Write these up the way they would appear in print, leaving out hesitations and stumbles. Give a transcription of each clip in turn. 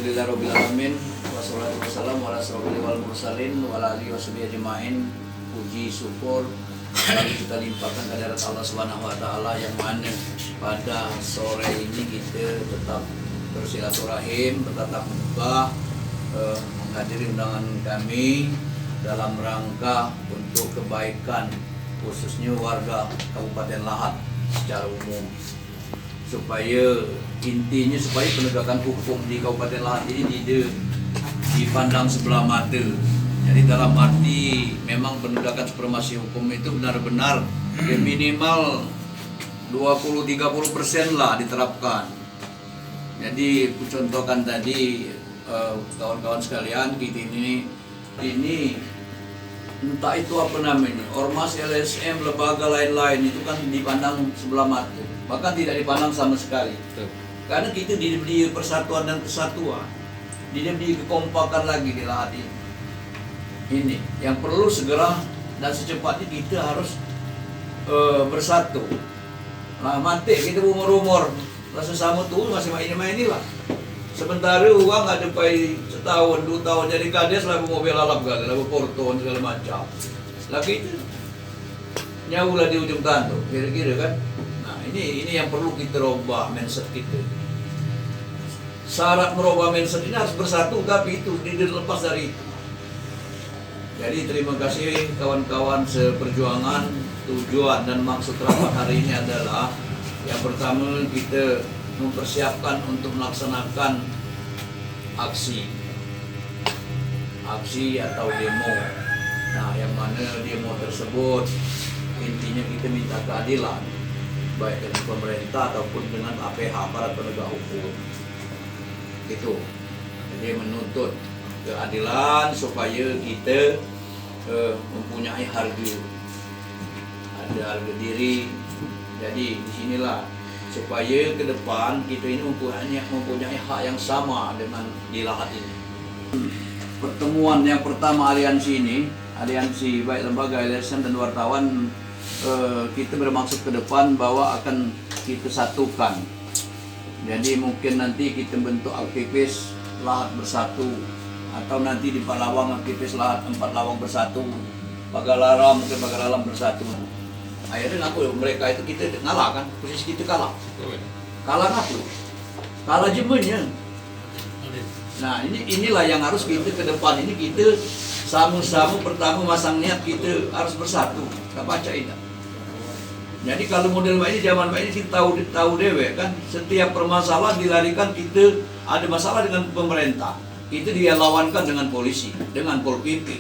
Alhamdulillahirobbilalamin, wassalatu wassalamu ala asrofil wal mursalin wa ala alihi washabihi ajmain. Puji syukur mari kita limpahkan kehadirat Allah Subhanahu wa taala yang mana pada sore ini kita tetap bersilaturahim, bertatap muka, menghadiri undangan kami dalam rangka untuk kebaikan khususnya warga Kabupaten Lahat secara umum, supaya intinya supaya penegakan hukum di Kabupaten Lahat ini tidak dipandang sebelah mata. Jadi dalam arti memang penegakan supremasi hukum itu benar-benar minimal 20-30% lah diterapkan. Jadi contohkan tadi kawan-kawan sekalian, kita ini entah itu apa namanya, ormas, LSM, lembaga lain-lain itu kan dipandang sebelah mata, bahkan tidak dipandang sama sekali. Karena kita diberi persatuan dan kesatuan, diberi kekompakan lagi di Lahat ini. Ini yang perlu segera dan secepatnya kita harus bersatu. Lah mati kita umur rasa sama tuh masih main lah. Sementara uang ada pai setahun 2 tahun jadi kades lagu mobil lalap gak, lagu porton segala macam. Lagi itu nyaulah di ujung tanduk kira-kira kan. Nah ini yang perlu kita rubah mindset kita. Syarat merubah mindset ini harus bersatu, tapi itu tidak lepas dari itu. Jadi terima kasih kawan-kawan seperjuangan. Tujuan dan maksud rapat hari ini adalah yang pertama kita mempersiapkan untuk melaksanakan aksi atau demo. Nah, yang mana demo tersebut intinya kita minta keadilan baik dengan pemerintah ataupun dengan APH, aparat penegak hukum. Gitu. Jadi menuntut keadilan supaya kita mempunyai harga diri. Jadi disinilah supaya ke depan kita ini mempunyai hak yang sama dengan di Lahat ini. Pertemuan yang pertama aliansi baik lembaga, LSM dan wartawan, kita bermaksud ke depan bahwa akan kita satukan. Jadi mungkin nanti kita bentuk aktivis Lahat Bersatu, atau nanti di Palawang aktivis Lahat 4 Lawang Bersatu, Pagalaram mungkin Pagalaram Bersatu. Akhirnya mereka itu kita ngalah kan, posisi kita kalah ngaku, kalah jemennya. Nah inilah yang harus kita ke depan ini, kita sama-sama pertama masang niat kita harus bersatu. Kita baca ini. Jadi kalau model ini zaman ini kita tahu dewe kan, setiap permasalahan dilarikan kita ada masalah dengan pemerintah, itu dia lawankan dengan polisi, dengan Pol PP,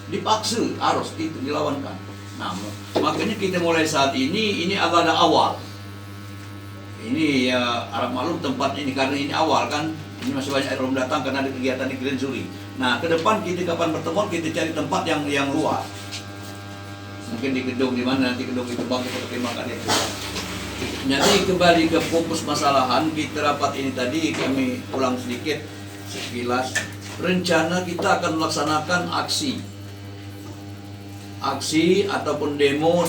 dipaksa harus itu dilawankan. Nah, makanya kita mulai saat ini agak awal. Ini ya Arab maklum tempat ini, karena ini awal kan, ini masih banyak yang belum datang karena ada kegiatan di Grand Suri. Nah, ke depan kita kapan bertemu kita cari tempat yang luas. Mungkin di gedung di mana nanti gedung itu bang kita pertimbangkan itu. Jadi kembali ke fokus masalahan kita rapat ini tadi, kami ulang sedikit sekilas. Rencana kita akan melaksanakan aksi ataupun demo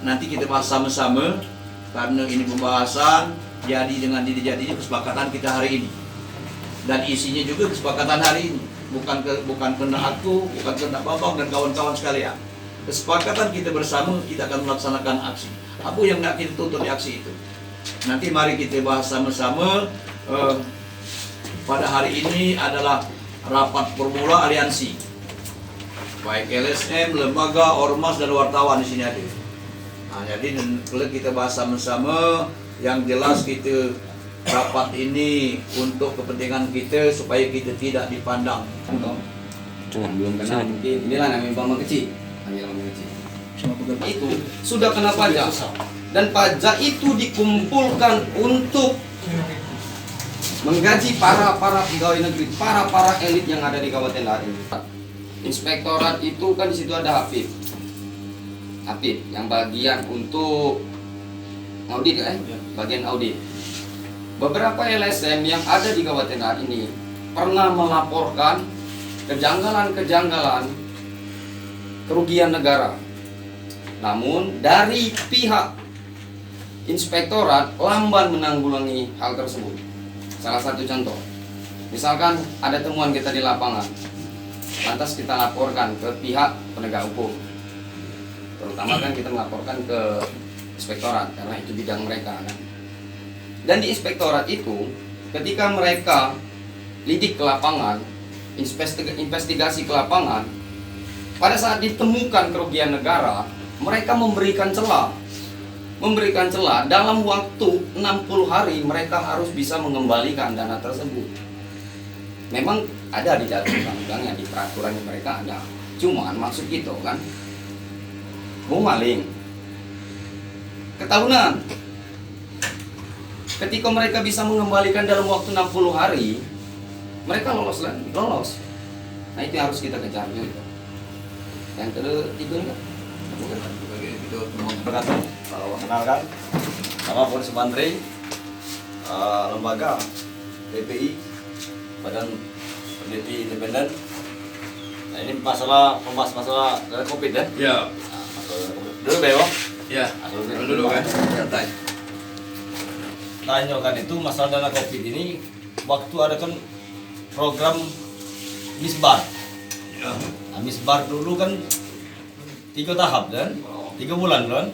nanti kita bahas sama-sama, karena ini pembahasan jadi dengan jadinya kesepakatan kita hari ini, dan isinya juga kesepakatan hari ini, bukan kena aku, bukan kena Babang dan kawan-kawan sekalian. Kesepakatan kita bersama, kita akan melaksanakan aksi. Apa yang nak kita tuntut di aksi itu? Nanti mari kita bahas sama-sama. Pada hari ini adalah rapat formula aliansi, baik LSM, lembaga, ormas dan wartawan di sini ada. Nah, jadi kalau kita bahas sama-sama, yang jelas kita rapat ini untuk kepentingan kita supaya kita tidak dipandang. Belum kenal mungkin. Inilah namanya Bambang Kecil. Itu sudah kena pajak, dan pajak itu dikumpulkan untuk menggaji para pegawai negeri, para elit yang ada di Kabupaten Lahat ini. Inspektorat itu kan di situ ada Hafid yang bagian untuk audit bagian audit. Beberapa LSM yang ada di Kabupaten Lahat ini pernah melaporkan kejanggalan kerugian negara. Namun dari pihak inspektorat lamban menanggulangi hal tersebut. Salah satu contoh, Misalkan ada temuan kita di lapangan, lantas kita laporkan ke pihak penegak hukum. Terutama kan kita melaporkan ke inspektorat karena itu bidang mereka kan. Dan di inspektorat itu ketika mereka lidik ke lapangan, investigasi ke lapangan, pada saat ditemukan kerugian negara, mereka memberikan celah dalam waktu 60 hari mereka harus bisa mengembalikan dana tersebut. Memang ada di dalam undang-undangnya, di peraturan mereka ada. Cuman maksud itu kan, mau maling, ketahuan. Ketika mereka bisa mengembalikan dalam waktu 60 hari, mereka lolos. Nah itu yang harus kita kejar juga. Yang ketiga enggak? Itu Perkenalkan, kenalkan, nama Polisi Mantri, lembaga PPI, Badan Peneliti Independen. Nah ini membahas masalah COVID ya. ya, Dulu Beo, ya. Dulu kan. Ya, tanya. tanya kan itu masalah dana COVID ini, waktu ada kan program Misbar. Ya. Nah, Misbar dulu kan 3 tahap kan, 3 bulan kan.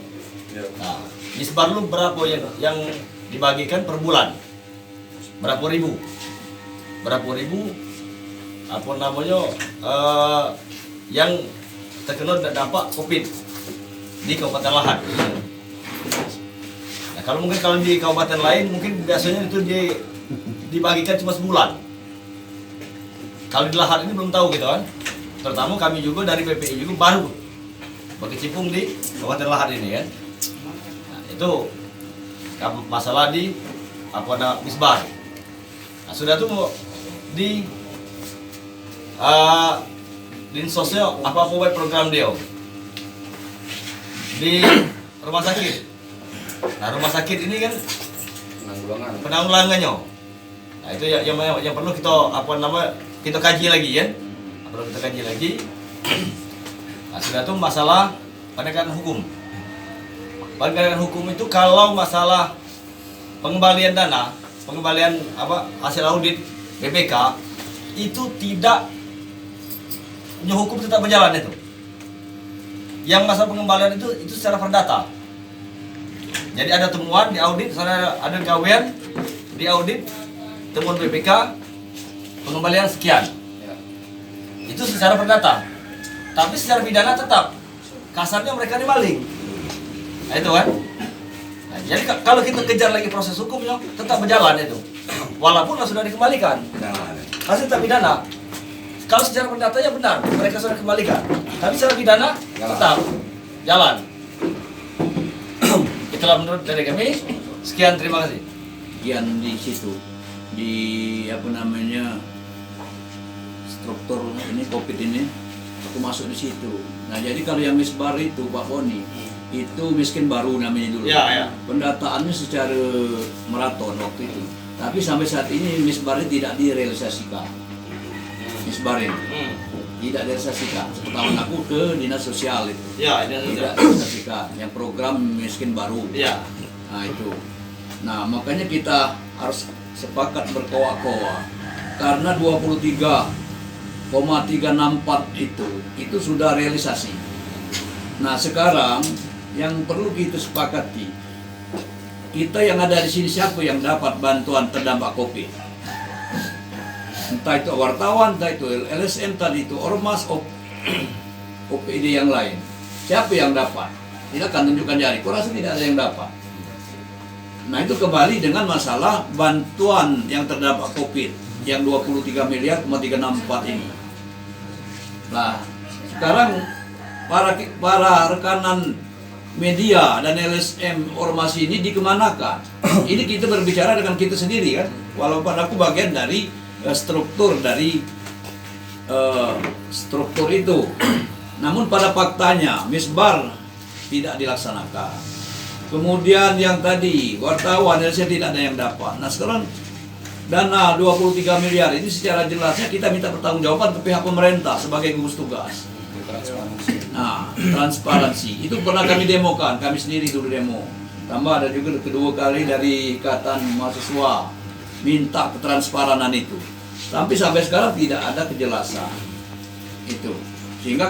Nah, Misbar lu berapa yang dibagikan per bulan? Berapa ribu? Apa namanya? Yang terkena dampak COVID di Kabupaten Lahat. Nah, kalau di kabupaten lain mungkin biasanya itu dibagikan cuma sebulan. Kalau di Lahat ini belum tahu gitu kan. Terutama kami juga dari PPI juga baru berkecimpung di Kabupaten Lahat ini kan. Nah, itu masalah di Misbar. Nah, sudah tuh di sosial apa program dia di rumah sakit. Nah rumah sakit ini kan penanggulangannya. Nah itu yang perlu kita kaji lagi ya. Perlu kita kaji lagi. Nah sudah tuh masalah penegakan hukum. Penegakan hukum itu kalau masalah pengembalian dana, hasil audit BPK itu tidak punya hukum tetap berjalan itu. Yang masalah pengembalian itu secara perdata. Jadi ada temuan di audit, ada gawean di audit, temuan BPK, pengembalian sekian. Itu secara perdata. Tapi secara pidana tetap kasarnya mereka ini maling. Nah itu kan. Nah, jadi kalau kita kejar lagi proses hukumnya tetap berjalan itu. Walaupun sudah dikembalikan. Masih tetap pidana. Kalau secara perdatanya benar, mereka sudah kembalikan. Tapi secara pidana tetap jalan. Itulah menurut dari kami. Sekian, terima kasih. Sekian di situ di struktur ini COVID ini aku masuk di situ. Nah jadi kalau yang Misbar itu Pak Boni itu miskin baru namanya dulu. Ya. Pendataannya secara maraton waktu itu. Tapi sampai saat ini Misbar ini tidak direalisasikan. Misbar ini tidak direalisasikan. Sepengetahuan aku ke dinas sosial itu. Ya, ini Tidak direalisasikan. Yang program miskin baru. Ya. Nah itu. Nah makanya kita harus sepakat berkoak-koak karena 23,364 itu sudah realisasi. Nah sekarang yang perlu kita sepakati, kita yang ada di sini siapa yang dapat bantuan terdampak COVID? Entah itu wartawan, entah itu LSM, tadi itu ormas, OPD yang lain. Siapa yang dapat? Tidak akan tunjukkan jari. Kurasa tidak ada yang dapat. Nah itu kembali dengan masalah bantuan yang terdampak COVID yang 23 miliar 364 ini. Nah sekarang para rekanan media dan LSM ormas ini dikemanakan? Ini kita berbicara dengan kita sendiri kan, walaupun aku bagian dari struktur itu. Namun pada faktanya Misbar tidak dilaksanakan. Kemudian yang tadi wartawan LSM tidak ada yang dapat. Nah sekarang dana 23 miliar ini secara jelasnya kita minta pertanggungjawaban ke pihak pemerintah sebagai gugus tugas. Nah, transparansi itu pernah kami demokan, kami sendiri dulu demo. Tambah ada juga kedua kali dari ikatan mahasiswa minta ketransparanan itu. Tapi sampai sekarang tidak ada kejelasan itu, sehingga